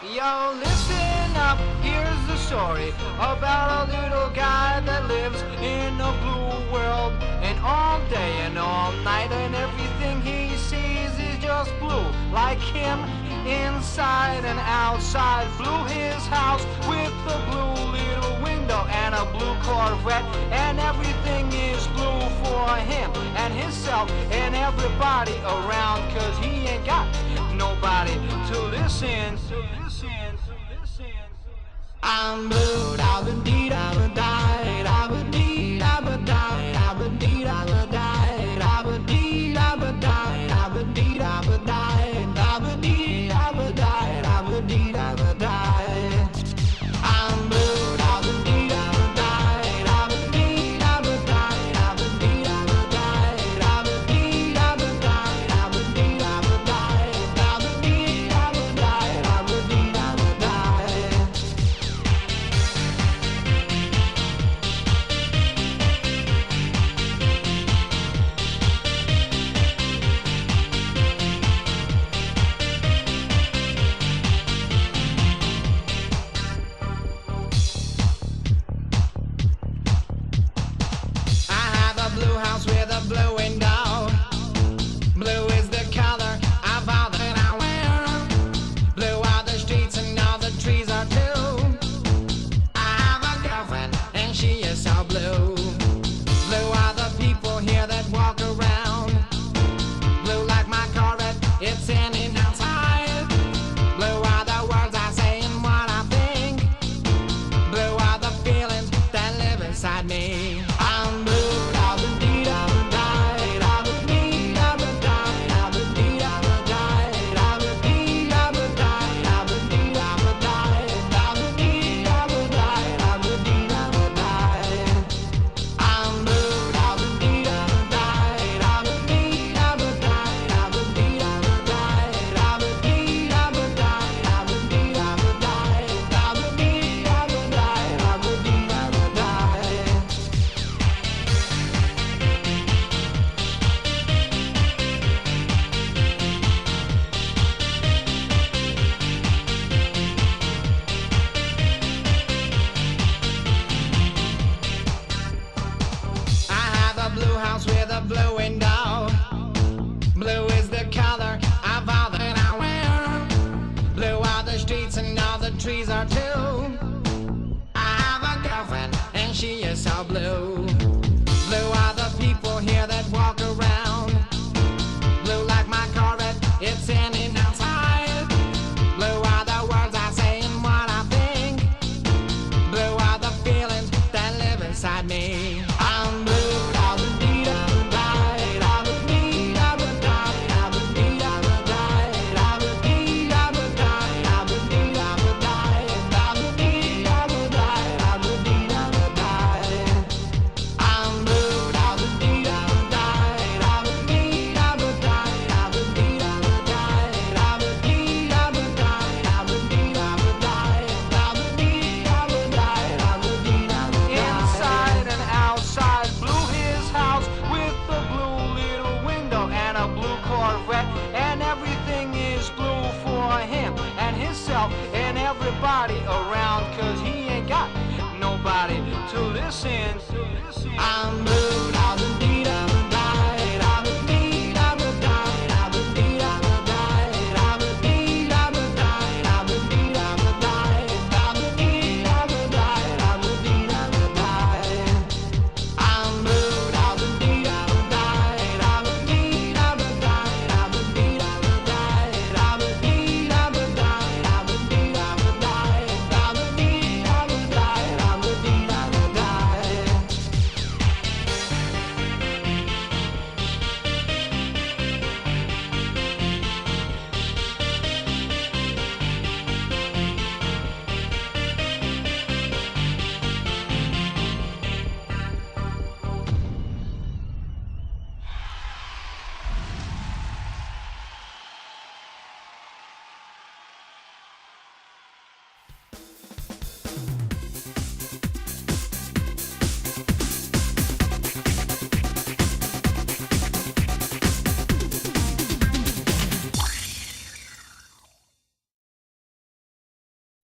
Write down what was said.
Yo, listen up, here's the story about a little guy that lives in a blue world. And all day and all night and everything he sees is just blue. Like him, inside and outside. Blue his house with a blue little window and a blue Corvette. And everything is blue for him and himself and everybody around. Cause he ain't got nobody to listen. I'm blue, da ba dee da ba die, da ba dee da ba die, da ba dee da ba die, da ba dee da ba die, da ba dee da ba die, da ba dee da ba die, da ba dee da ba die. I'm blue, da ba dee da ba die, da ba dee da ba die, da ba dee da ba die, da ba dee da ba die, da ba dee da ba die, da ba dee da ba die, da ba dee da ba die. I have a blue house with a blue window. Blue is the color of all that I wear. Blue are the streets and all the trees are too. I have a girlfriend and she is so blue. Blue are the people here that walk around. Blue like my Corvette, it's in and outside. Blue are the words I say and what I think. Blue are the feelings that live inside me. I'm blue, da ba dee da ba die, da ba dee da ba die, da ba dee da ba die, da ba dee da ba die, da ba dee da ba die, da ba dee da ba die, da ba dee da ba die. I'm blue, da ba dee da ba die, da ba dee da ba die, da ba dee da ba die, da ba dee da ba die, da ba dee da ba die, da ba dee da ba die, da ba dee da ba die. I have a blue house with a blue window. Blue is the color of all that I wear. Blue are the streets and all the trees are too. I have a girlfriend and she is so blue. Blue are the people here that walk around. Blue like my Corvette, it's in and outside. Blue are the words I say and what I think. Blue are the feelings that live inside me. I'm blue, da ba dee da ba die, da ba dee da ba die, da ba dee da ba die, da ba dee da ba die, da ba dee da ba die, da ba dee da ba die, da ba dee da ba die. I'm blue, da ba dee da ba die, da ba dee da ba die, da ba dee da ba die, da ba dee da ba die, da ba dee da ba die, da ba dee da ba die, da ba dee da ba die. Inside and outside, blue his house with a blue little window and a blue Corvette, and everything is blue for him and himself and everybody around. Cause he ain't got nobody to listen. I'm blue.